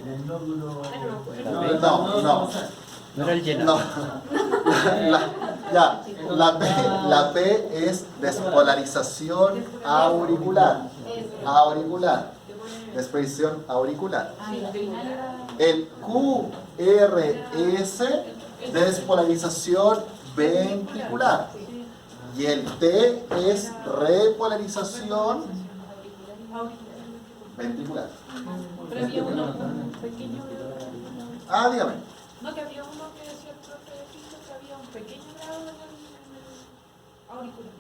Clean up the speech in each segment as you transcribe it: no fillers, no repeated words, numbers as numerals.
En el nódulo... No. No era el lleno. No. La P es despolarización auricular. Despolarización auricular. El QRS, despolarización ventricular. Y el T es repolarización ventricular. Pero había uno pequeño. Ah, dígame. No, que había uno que decía el profe de Cristo que había un pequeño grado en el auricular.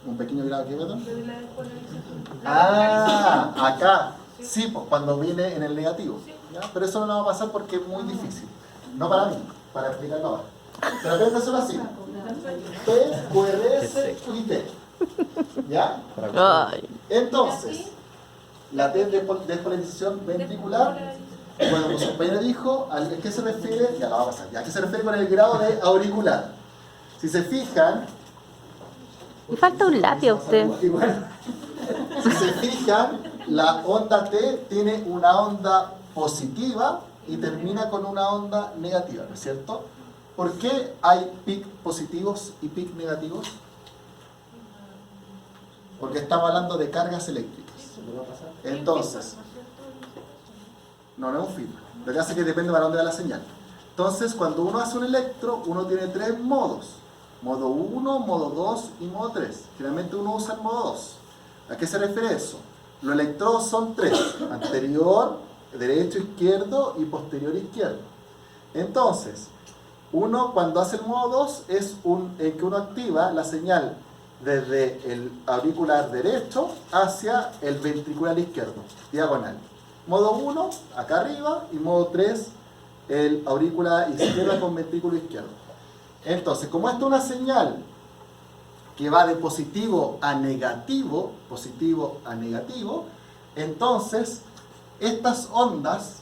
Un pequeño grado que perdón. De la despolarización. Ah, acá. Sí, pues cuando viene en el negativo. ¿Ya? Pero eso no nos va a pasar porque es muy difícil. No para mí, para explicarlo ahora. Pero apréndaselo así. P, QRS y T. ¿Ya? Ay. Entonces, la T es de despolarización ventricular. Bueno, como su compañero dijo, ¿a qué se refiere? Ya la va a pasar. ¿A qué se refiere con el grado de auricular? Si se fijan, Le falta un lápiz a usted. igual, si se fijan, la onda T tiene una onda positiva y termina con una onda negativa, ¿no es cierto? ¿Por qué hay pic positivos y pic negativos? Porque estamos hablando de cargas eléctricas. Entonces, no es un feedback. Lo que hace es que depende para dónde va la señal. Entonces, cuando uno hace un electro, uno tiene tres modos. Modo 1, modo 2 y modo 3. Generalmente uno usa el modo 2. ¿A qué se refiere eso? Los electrodos son tres. Anterior, derecho, izquierdo y posterior, izquierdo. Entonces, uno cuando hace el modo 2 es en que uno activa la señal desde el auricular derecho hacia el ventricular izquierdo, diagonal. Modo 1, acá arriba, y modo 3, el aurícula izquierda con ventrículo izquierdo. Entonces, como esta es una señal que va de positivo a negativo, entonces estas ondas,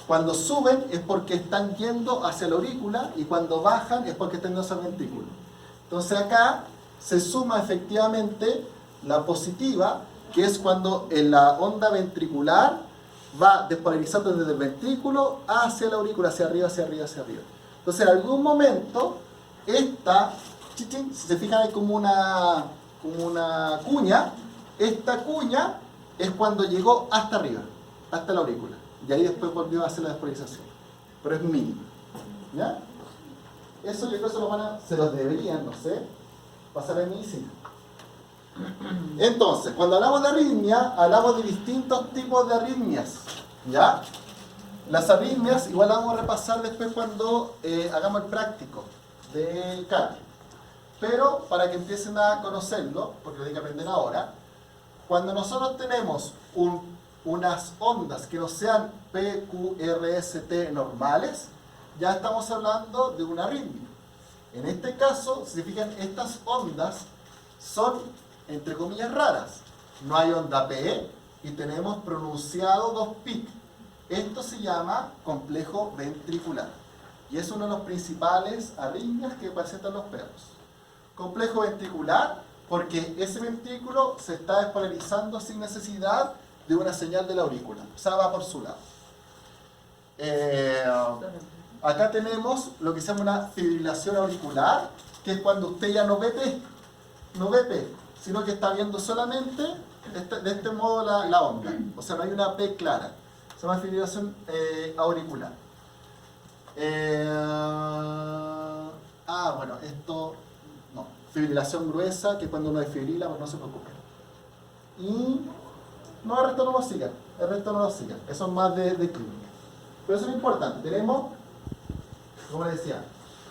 cuando suben es porque están yendo hacia la aurícula y cuando bajan es porque están yendo hacia el ventrículo. Entonces acá se suma efectivamente la positiva, que es cuando en la onda ventricular va despolarizando desde el ventrículo hacia la aurícula, hacia arriba, hacia arriba, hacia arriba. Entonces en algún momento esta, si se fijan hay como una cuña, esta cuña es cuando llegó hasta arriba, hasta la aurícula, y ahí después volvió a hacer la despolarización, pero es mínimo, ¿ya? Eso yo creo que se los deberían, no sé, pasar en medicina. Entonces, cuando hablamos de arritmia, hablamos de distintos tipos de arritmias, ¿ya? Las arritmias, igual las vamos a repasar después cuando hagamos el práctico de cambio. Pero, para que empiecen a conocerlo, porque lo hay que aprender ahora, cuando nosotros tenemos unas ondas que no sean PQRST normales, ya estamos hablando de una arritmia. En este caso, si se fijan, estas ondas son, entre comillas, raras. No hay onda PE y tenemos pronunciado dos pic. Esto se llama complejo ventricular y es uno de los principales arritmias que presentan los perros. Complejo ventricular porque ese ventrículo se está despolarizando sin necesidad de una señal de la aurícula, o sea, va por su lado. Acá tenemos lo que se llama una fibrilación auricular, que es cuando usted ya no ve P, sino que está viendo solamente de este modo la onda. O sea, no hay una P clara. Se llama fibrilación auricular. Bueno, esto no. Fibrilación gruesa, que cuando uno desfibrila, pues no se preocupe. Y no, el resto no lo sigan. Eso es más de clínica. Pero eso es importante. Tenemos, como les decía,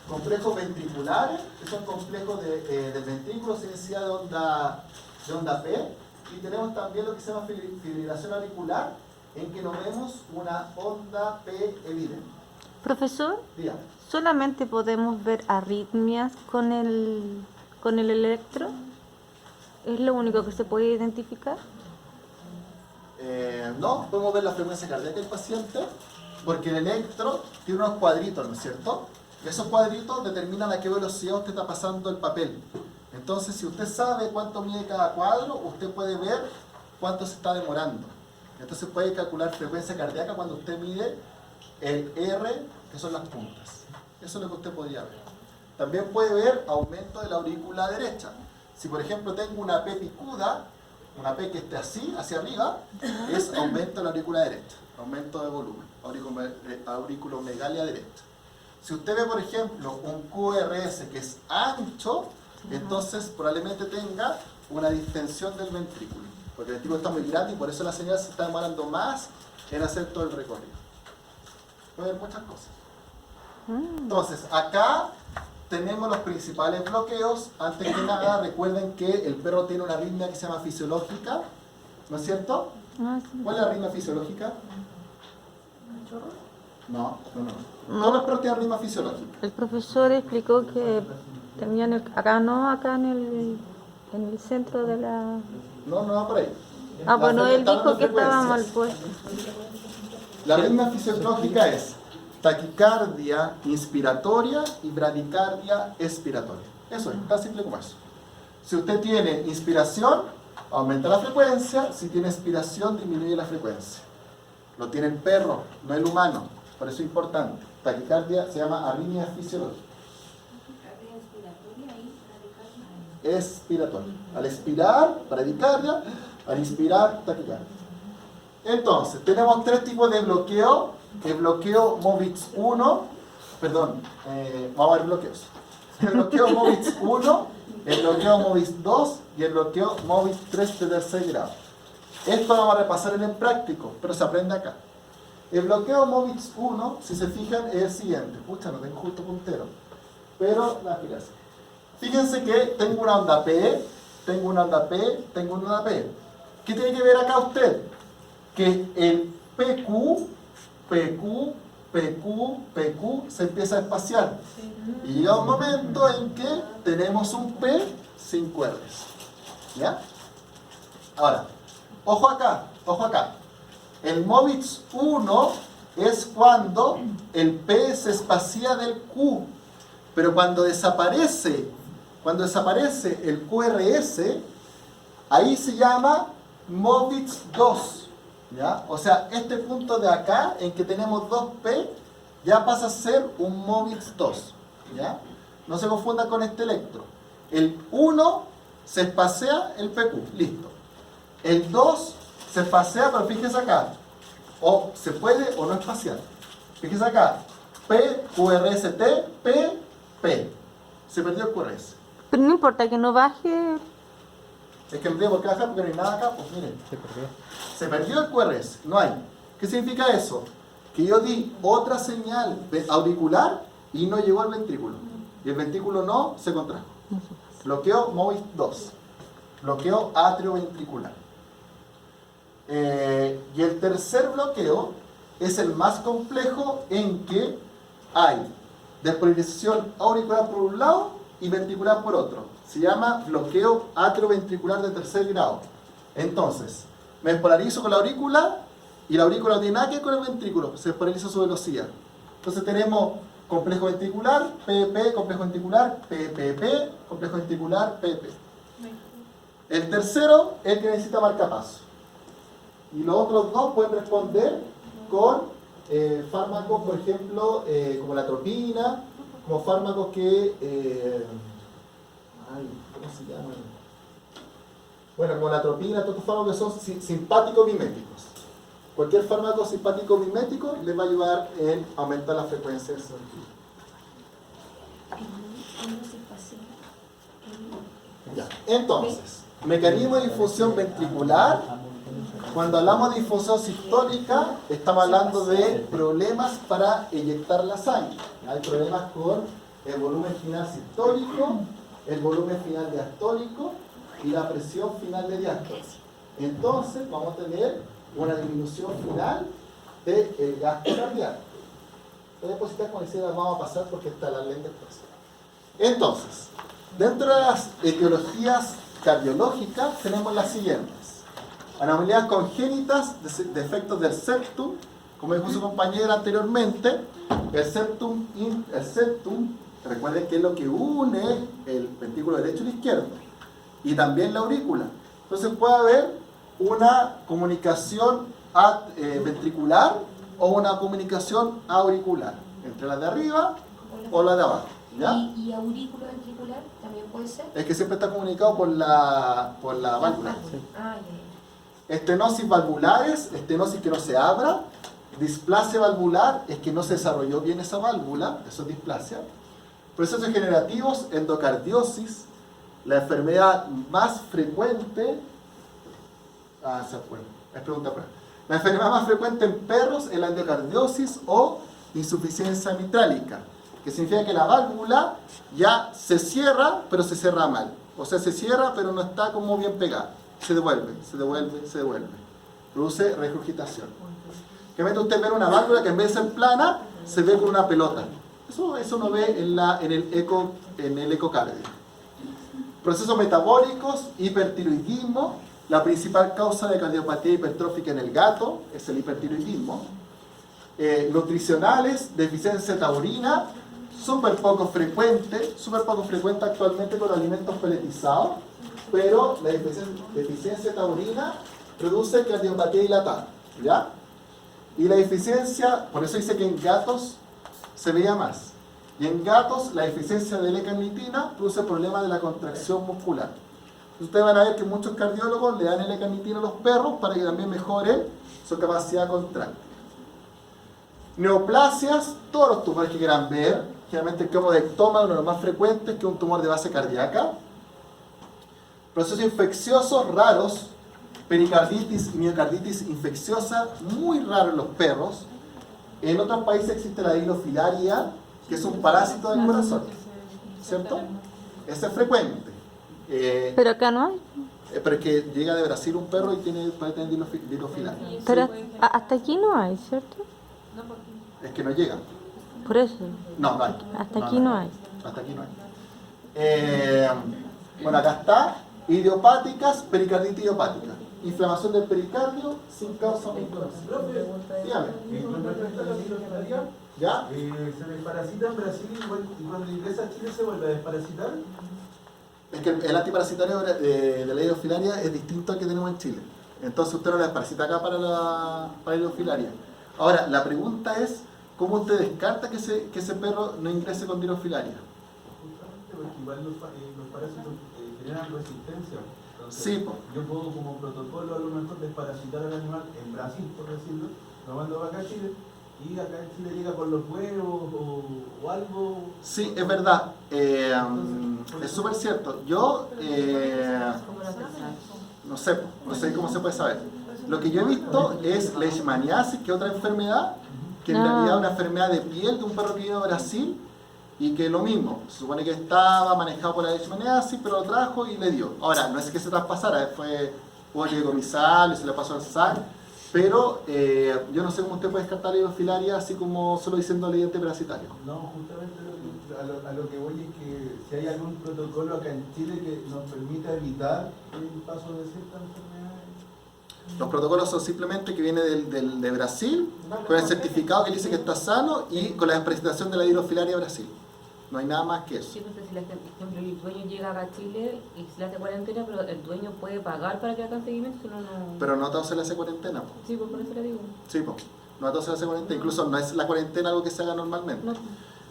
complejos ventriculares, que son complejos del ventrículo sin necesidad de onda P, y tenemos también lo que se llama fibrilación auricular, en que no vemos una onda P evidente. Profesor, Dígame. ¿solamente podemos ver arritmias con el electro? ¿Es lo único que se puede identificar? No, podemos ver la frecuencia cardíaca del paciente, porque el electro tiene unos cuadritos, ¿no es cierto? Y esos cuadritos determinan a qué velocidad usted está pasando el papel. Entonces, si usted sabe cuánto mide cada cuadro, usted puede ver cuánto se está demorando. Entonces puede calcular frecuencia cardíaca cuando usted mide el R, que son las puntas. Eso es lo que usted podría ver. También puede ver aumento de la aurícula derecha. Si por ejemplo tengo una P picuda, una P que esté así, hacia arriba, es aumento de la aurícula derecha, aumento de volumen, auriculomegalia derecha. Si usted ve por ejemplo un QRS que es ancho, entonces probablemente tenga una distensión del ventrículo, porque el ventrículo está muy grande y por eso la señal se está demorando más en hacer todo el recorrido. Puede haber muchas cosas. Entonces, acá tenemos los principales bloqueos. Antes que nada, recuerden que el perro tiene una arritmia que se llama fisiológica, ¿no es cierto? Ah, sí. ¿Cuál es la arritmia fisiológica? No. Todos los perros tienen arritmia fisiológica. El profesor explicó que tenían acá no, acá en el centro de la... No va por ahí. Ah, bueno, él Está dijo dando que estaba mal frecuencias. puesto. La arritmia fisiológica es taquicardia inspiratoria y bradicardia expiratoria. Eso es, tan simple como eso. Si usted tiene inspiración, aumenta la frecuencia. Si tiene expiración, disminuye la frecuencia. Lo tiene el perro, no el humano. Por eso es importante. Taquicardia se llama arritmia fisiológica. Expiratoria. Al expirar, bradicardia. Al inspirar, taquicardia. Entonces, tenemos tres tipos de bloqueo. El bloqueo MOVIX 1, perdón, vamos a ver bloqueos. El bloqueo MOVIX 1, el bloqueo MOVIX 2 y el bloqueo MOVIX 3 de tercer grado. Esto lo vamos a repasar en el práctico, pero se aprende acá. El bloqueo MOVIX 1, si se fijan, es el siguiente. Pucha, no tengo justo puntero. Pero, fíjense que tengo una onda P, tengo una onda P, tengo una onda P. ¿Qué tiene que ver acá usted? Que el PQ se empieza a espaciar. Y llega un momento en que tenemos un P sin cuerdas. ¿Ya? Ahora, ojo acá. El MOVIX 1 es cuando el P se espacia del Q. Pero cuando desaparece el QRS, ahí se llama MOVIX 2. ¿Ya? O sea, este punto de acá, en que tenemos 2P, ya pasa a ser un MOVIX 2. ¿Ya? No se confunda con este electro. El 1 se espacea el PQ, listo. El 2 se espacea, pero fíjese acá. O se puede o no espaciar. Fíjese acá. P, QRST, P, P. Se perdió el QRS. Pero no importa que no baje. Es que no tiene por qué bajar porque no hay nada acá, pues miren. Se perdió el QRS, no hay. ¿Qué significa eso? Que yo di otra señal auricular y no llegó al ventrículo. Y el ventrículo no se contrajo. Bloqueo MOVIX 2. Bloqueo atrioventricular. Y el tercer bloqueo es el más complejo, en que hay despolarización auricular por un lado y ventricular por otro. Se llama bloqueo atrioventricular de tercer grado. Entonces, me despolarizo con la aurícula y la aurícula no tiene nada que ver con el ventrículo, se despolariza su velocidad. Entonces tenemos complejo ventricular, PP, complejo ventricular, PPP, complejo ventricular, PP. El tercero es el que necesita marcapaso. Y los otros dos pueden responder con fármacos, por ejemplo, como la atropina, como fármacos que... ¿cómo se llaman? Bueno, como la atropina, todos estos fármacos que son simpáticos miméticos. Cualquier fármaco simpático mimético les va a ayudar en aumentar la frecuencia del sentido. Ya. Entonces, mecanismo de difusión ventricular. Cuando hablamos de difusión sistólica, estamos hablando de problemas para eyectar la sangre. Hay problemas con el volumen final sistólico, el volumen final diastólico y la presión final de diástole. Entonces vamos a tener una disminución final del gasto cardíaco. Las diapositivas con las vamos a pasar porque está la lente después. Entonces, dentro de las etiologías cardiológicas tenemos las siguientes. Anomalías congénitas, defectos del septum, como dijo su compañera anteriormente. El septum, recuerden que es lo que une el ventrículo derecho y el izquierdo, y también la aurícula. Entonces puede haber una comunicación ventricular o una comunicación auricular, entre la de arriba o la de abajo. ¿Ya? ¿Y aurículo ventricular también puede ser? Es que siempre está comunicado por la válvula. Ah, ya. Estenosis valvulares, estenosis que no se abra. Displasia valvular es que no se desarrolló bien esa válvula, eso es displasia. Procesos generativos, endocardiosis, la enfermedad más frecuente. Se acuerda, es pregunta prueba. La enfermedad más frecuente en perros es la endocardiosis o insuficiencia mitrálica, que significa que la válvula ya se cierra, pero se cierra mal. O sea, se cierra, pero no está como bien pegada. Se devuelve, se devuelve, se devuelve. Produce regurgitación. Que usted ve una válvula que en vez de ser plana, se ve con una pelota. Eso uno ve en el ecocardio. Procesos metabólicos, hipertiroidismo. La principal causa de cardiopatía hipertrófica en el gato es el hipertiroidismo. Nutricionales, deficiencia taurina, súper poco frecuente actualmente con alimentos peletizados, pero la deficiencia taurina produce cardiopatía dilatada, ¿ya? Y la deficiencia, por eso dice que en gatos se veía más. Y en gatos la deficiencia de L-carnitina produce problemas de la contracción muscular. Ustedes van a ver que muchos cardiólogos le dan L-carnitina a los perros para que también mejoren su capacidad contráctil. Neoplasias, todos los tumores que quieran ver, generalmente el comodectoma es uno de los más frecuentes, que es un tumor de base cardíaca. Procesos infecciosos raros, pericarditis y miocarditis infecciosa, muy raro en los perros. En otros países existe la hidrofilaria, que es un parásito del corazón, ¿cierto? Ese es frecuente. Pero acá no hay. Pero es que llega de Brasil un perro y puede tener hidrofilaria. Pero hasta aquí no hay, ¿cierto? Es que no llegan. Por eso. No hay. Hasta aquí no hay. Hasta aquí no hay. Bueno, acá está. Idiopáticas, pericarditis idiopática. Inflamación del pericardio sin causa conocida. Dígame. ¿Ya? Se desparasita en Brasil y cuando ingresa a Chile se vuelve a desparasitar. Es que el antiparasitario de la hidrofilaria es distinto al que tenemos en Chile. Entonces usted no la desparasita acá para la hidrofilaria. Ahora, la pregunta es, ¿cómo usted descarta que ese perro no ingrese con hidrofilaria? Justamente porque igual los parásitos generan resistencia. Entonces, Sí, po. yo puedo como protocolo a lo mejor desparasitar al animal en Brasil, por decirlo, lo mando para acá a Chile, y acá en Chile llega con los huevos o algo. Sí, es verdad. Es súper cierto. Yo no sé cómo se puede saber. Lo que yo he visto es leishmaniasis, que es otra enfermedad, que en realidad es una enfermedad de piel de un perro que vive a Brasil y que lo mismo, se supone que estaba manejado por la leishmaniasis, pero lo trajo y le dio. Ahora, no es que se traspasara, hubo lidecomisal y se le pasó al SAC, pero yo no sé cómo usted puede descartar la hidrofilaria así como solo diciendo leyente parasitario. No, justamente a lo que voy es que si hay algún protocolo acá en Chile que nos permita evitar el paso de ciertas enfermedades. Los protocolos son simplemente que viene de Brasil, con el certificado que dice que está sano y con la despresentación de la hidrofilaria de Brasil. No hay nada más que eso. Sí, pues si por ejemplo el dueño llega acá a Chile y se le hace cuarentena, pero el dueño puede pagar para que hagan seguimiento, si no, no... Pero no a todos se le hace cuarentena. Po. Sí, pues por eso le digo. Sí, po. No a todos se le hace cuarentena. Incluso no es la cuarentena algo que se haga normalmente. No.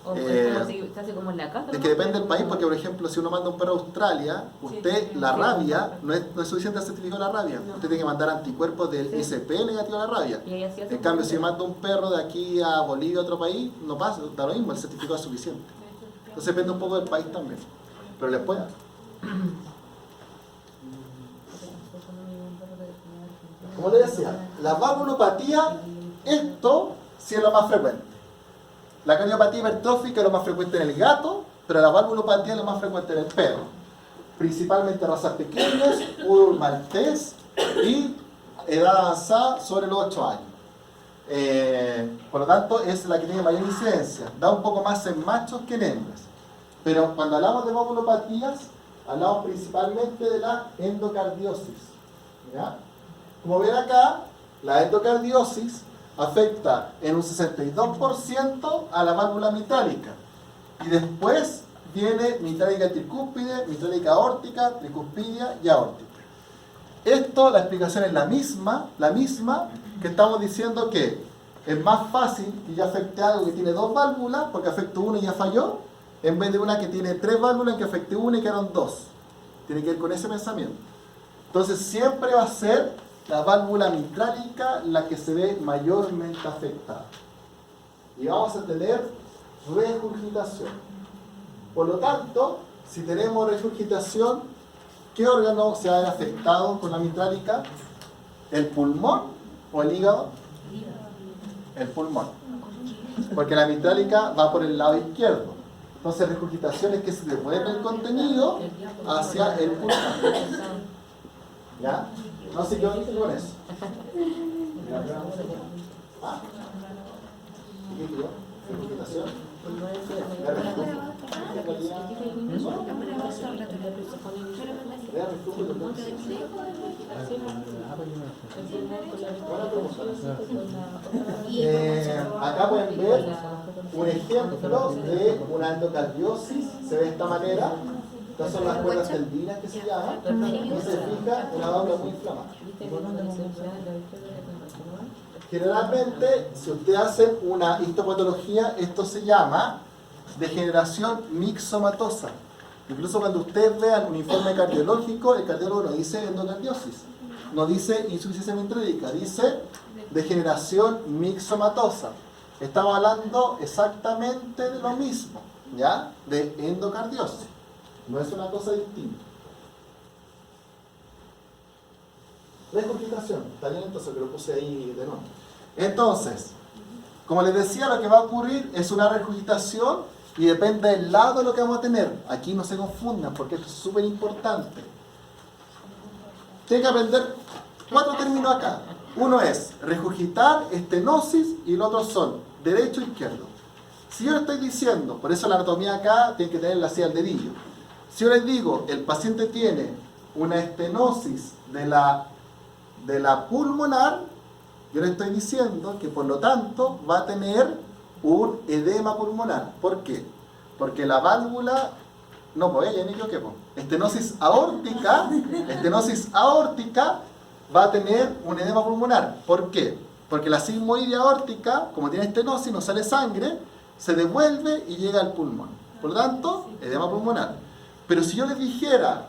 O es como si se hace como en la casa. Es ¿no? que depende del país, porque por ejemplo, si uno manda un perro a Australia, usted la rabia, no es suficiente el certificado de la rabia. No. Usted tiene que mandar anticuerpos del ICP negativo a la rabia. Y ahí así hace En cambio, como- si manda un perro de aquí a Bolivia, a otro país, no pasa, da lo mismo, el certificado es suficiente. Entonces depende un poco del país también. Pero les puede. Como les decía, la valvulopatía, esto sí es lo más frecuente. La cardiopatía hipertrófica es lo más frecuente en el gato, pero la valvulopatía es lo más frecuente en el perro. Principalmente razas pequeñas, poodle maltés y edad avanzada sobre los 8 años. Por lo tanto, es la que tiene mayor incidencia. Da un poco más en machos que en hembras. Pero cuando hablamos de valvulopatías, hablamos principalmente de la endocardiosis. ¿Ya? Como ven acá, la endocardiosis afecta en un 62% a la válvula mitrálica. Y después viene mitrálica tricúspide, mitrálica aórtica, tricuspidia y aórtica. Esto, la explicación es la misma, que estamos diciendo que es más fácil que yo afecte algo que tiene 2 válvulas, porque afecto una y ya falló, en vez de una que tiene 3 válvulas que afecté una y quedaron 2. Tiene que ver con ese pensamiento. Entonces siempre va a ser la válvula mitrálica la que se ve mayormente afectada. Y vamos a tener regurgitación. Por lo tanto, si tenemos regurgitación, ¿qué órgano se va a ver afectado con la mitrálica? ¿El pulmón o el hígado? El pulmón. Porque la mitrálica va por el lado izquierdo. Entonces, regurgitación es que se devuelve el contenido hacia el pulmón. ¿Ya? No sé qué dice con eso. ¿Ah? ¿Qué digo? ¿Regurgitación? Acá pueden ver un ejemplo de una endocardiosis, se ve de esta manera. Estas son las cuerdas tendinas que se llaman. Y se fija una válvula muy inflamada. Generalmente, si ustedes hacen una histopatología, esto se llama degeneración mixomatosa. Incluso cuando ustedes vean un informe cardiológico, el cardiólogo no dice endocardiosis, no dice insuficiencia mitrálica, dice degeneración mixomatosa. Estamos hablando exactamente de lo mismo, ¿ya? De endocardiosis. No es una cosa distinta. Regurgitación, está bien, entonces que lo puse ahí de nuevo. Entonces, como les decía, lo que va a ocurrir es una regurgitación y depende del lado de lo que vamos a tener. Aquí no se confundan porque esto es súper importante. Tienen que aprender 4 términos acá. Uno es regurgitar, estenosis y el otro son derecho e izquierdo. Si yo les estoy diciendo, por eso la anatomía acá tiene que tenerla así al dedillo. Si yo les digo, el paciente tiene una estenosis de la pulmonar, yo le estoy diciendo que por lo tanto va a tener un edema pulmonar. ¿Por qué? Porque la válvula, no, pues ya me equivoqué, pues. Estenosis aórtica va a tener un edema pulmonar. ¿Por qué? Porque la sigmoide aórtica, como tiene estenosis, no sale sangre, se devuelve y llega al pulmón. Por lo tanto, edema pulmonar. Pero si yo les dijera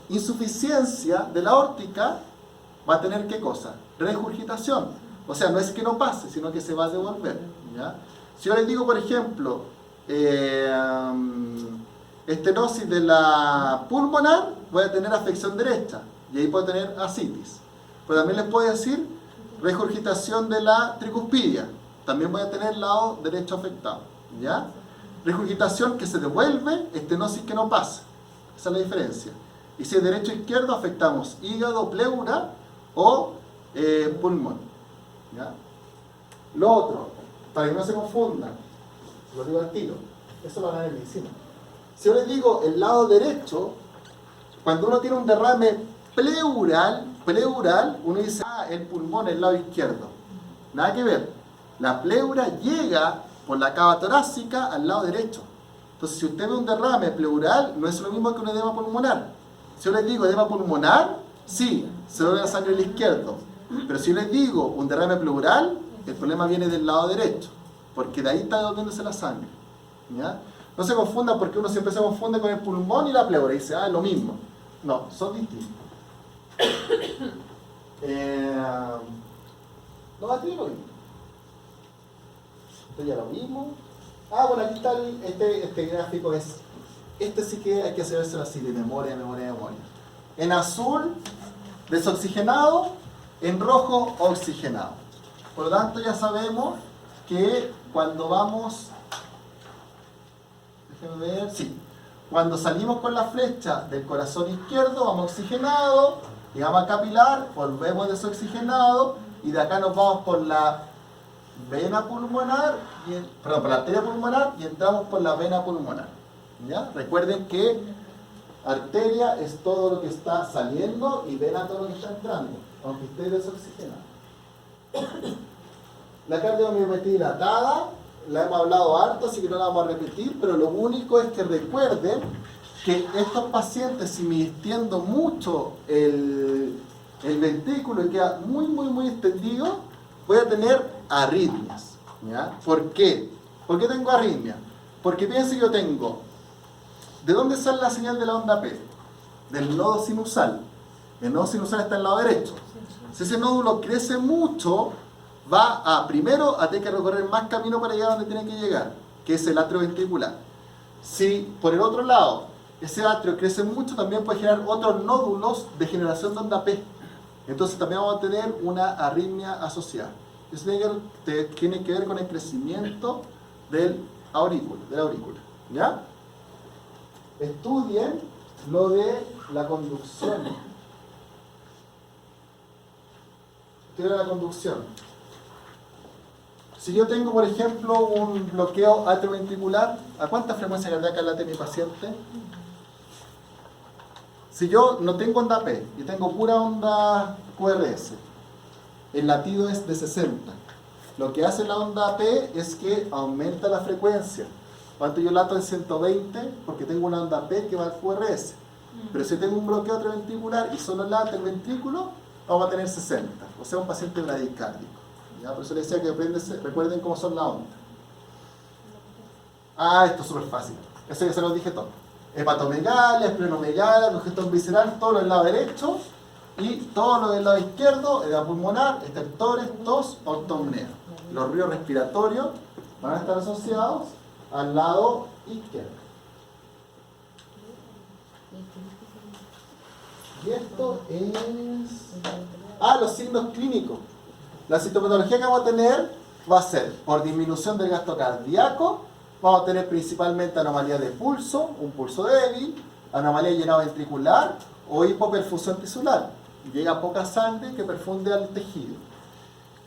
insuficiencia de la aórtica, va a tener ¿qué cosa? Regurgitación. O sea, no es que no pase, sino que se va a devolver, ¿ya? Si yo les digo, por ejemplo, estenosis de la pulmonar, voy a tener afección derecha y ahí puedo tener ascitis. Pero también les puedo decir regurgitación de la tricuspidia, también voy a tener el lado derecho afectado, ¿ya? Regurgitación que se devuelve, estenosis que no pasa. Esa es la diferencia. Y si es derecho o izquierdo, afectamos hígado, pleura o pulmón, ¿ya? Lo otro, para que no se confundan, lo digo al tiro, eso lo harán en medicina. Si yo les digo el lado derecho, cuando uno tiene un derrame pleural, uno dice, el pulmón es el lado izquierdo. Nada que ver. La pleura llega por la cava torácica al lado derecho. Entonces, si usted ve un derrame pleural, no es lo mismo que un edema pulmonar. Si yo les digo edema pulmonar, sí, se ve la sangre al izquierdo. Pero si yo les digo un derrame pleural, el problema viene del lado derecho, porque de ahí está devolviéndose la sangre, ¿ya? No se confundan porque uno siempre se confunde con el pulmón y la pleura y dice, es lo mismo. No, son distintos. No, aquí lo mismo. Esto ya lo mismo. Bueno, aquí está este gráfico. Este sí que hay que hacerse así, de memoria. En azul, desoxigenado. En rojo, oxigenado. Por lo tanto, ya sabemos que cuando vamos... Déjenme ver, sí. Cuando salimos con la flecha del corazón izquierdo, vamos oxigenado, llegamos a capilar, volvemos desoxigenado, y de acá nos vamos por la vena pulmonar, por la arteria pulmonar, y entramos por la vena pulmonar, ¿ya? Recuerden que arteria es todo lo que está saliendo y vena todo lo que está entrando, aunque esté desoxigenado. La cardiomiometría dilatada, la hemos hablado harto, así que no la vamos a repetir, pero lo único es que recuerden que estos pacientes, si me extiendo mucho el el ventrículo queda muy extendido, voy a tener arritmias. ¿Ya? ¿Por qué? ¿Por qué tengo arritmia? Porque piensen que yo tengo, ¿de dónde sale la señal de la onda P? Del nodo sinusal. El nodo sinusal está al lado derecho. Si ese nódulo crece mucho, primero a tener que recorrer más camino para llegar a donde tiene que llegar, que es el atrio ventricular. Si por el otro lado ese atrio crece mucho, también puede generar otros nódulos de generación de onda P. Entonces también vamos a tener una arritmia asociada. Eso tiene que ver con el crecimiento de la aurícula. ¿Ya? Estudien lo de la conducción. Estudien la conducción. Si yo tengo, por ejemplo, un bloqueo atrioventricular, ¿a cuánta frecuencia cardíaca late mi paciente? Si yo no tengo onda P y tengo pura onda QRS, el latido es de 60. Lo que hace la onda P es que aumenta la frecuencia. Cuando yo lato en 120, porque tengo una onda P que va al QRS. Pero si tengo un bloqueo atrioventricular y solo late el ventrículo, vamos a tener 60. O sea, un paciente bradicárdico. ¿Ya? Por eso les decía que recuerden cómo son las ondas. Esto es súper fácil. Eso ya se los dije todo. Hepatomegalia, esplenomegalia, congestión visceral, todo lo del lado derecho y todo lo del lado izquierdo, edema pulmonar, estertores, tos, ortopnea. Los ríos respiratorios van a estar asociados al lado izquierdo. Y esto es... los signos clínicos. La sintomatología que vamos a tener va a ser por disminución del gasto cardíaco. Vamos a tener principalmente anomalía de pulso, un pulso débil, anomalía de llenado ventricular o hipoperfusión tisular. Llega poca sangre que perfunde al tejido.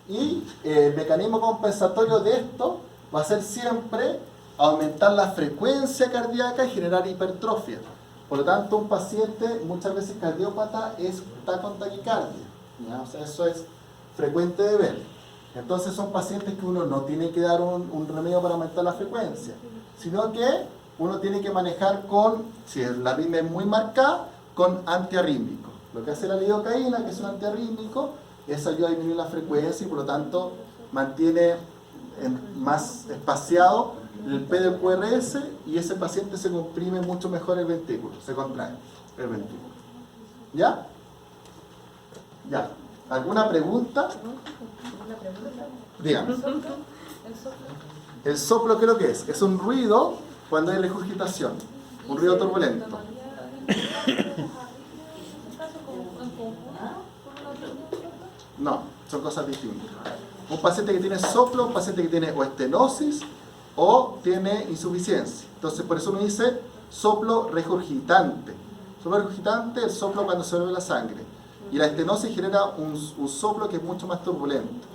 Y el mecanismo compensatorio de esto va a ser siempre aumentar la frecuencia cardíaca y generar hipertrofia. Por lo tanto, un paciente muchas veces cardiópata está con taquicardia. ¿Ya? O sea, eso es frecuente de ver. Entonces son pacientes que uno no tiene que dar un remedio para aumentar la frecuencia, sino que uno tiene que manejar si la arritmia es muy marcada, con antiarrítmico. Lo que hace la lidocaína, que es un antiarrítmico, es ayuda a disminuir la frecuencia y por lo tanto mantiene más espaciado el P del QRS y ese paciente se comprime mucho mejor el ventrículo, se contrae el ventrículo. ¿Ya? ¿Ya? ¿Alguna pregunta? Dígame. ¿El soplo qué es lo que es? Es un ruido cuando hay regurgitación, un ruido turbulento. No, son cosas distintas. Un paciente que tiene soplo, un paciente que tiene o estenosis o tiene insuficiencia. Entonces por eso uno dice soplo regurgitante. Soplo regurgitante es el soplo cuando se vuelve la sangre. Y la estenosis genera un soplo que es mucho más turbulento.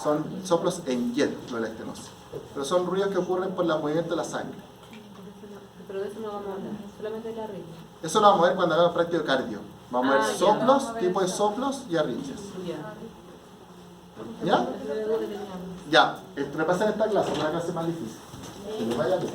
Son soplos en jet, lo de la estenosis. Pero son ruidos que ocurren por el movimiento de la sangre. Pero de eso no vamos a hablar, solamente de la arritmia. Eso lo vamos a ver cuando hagamos práctica de cardio. Vamos a ver soplos, tipos de soplos y arritmias. ¿Ya? Ya, repasen esta clase, una clase más difícil. Que les vaya bien.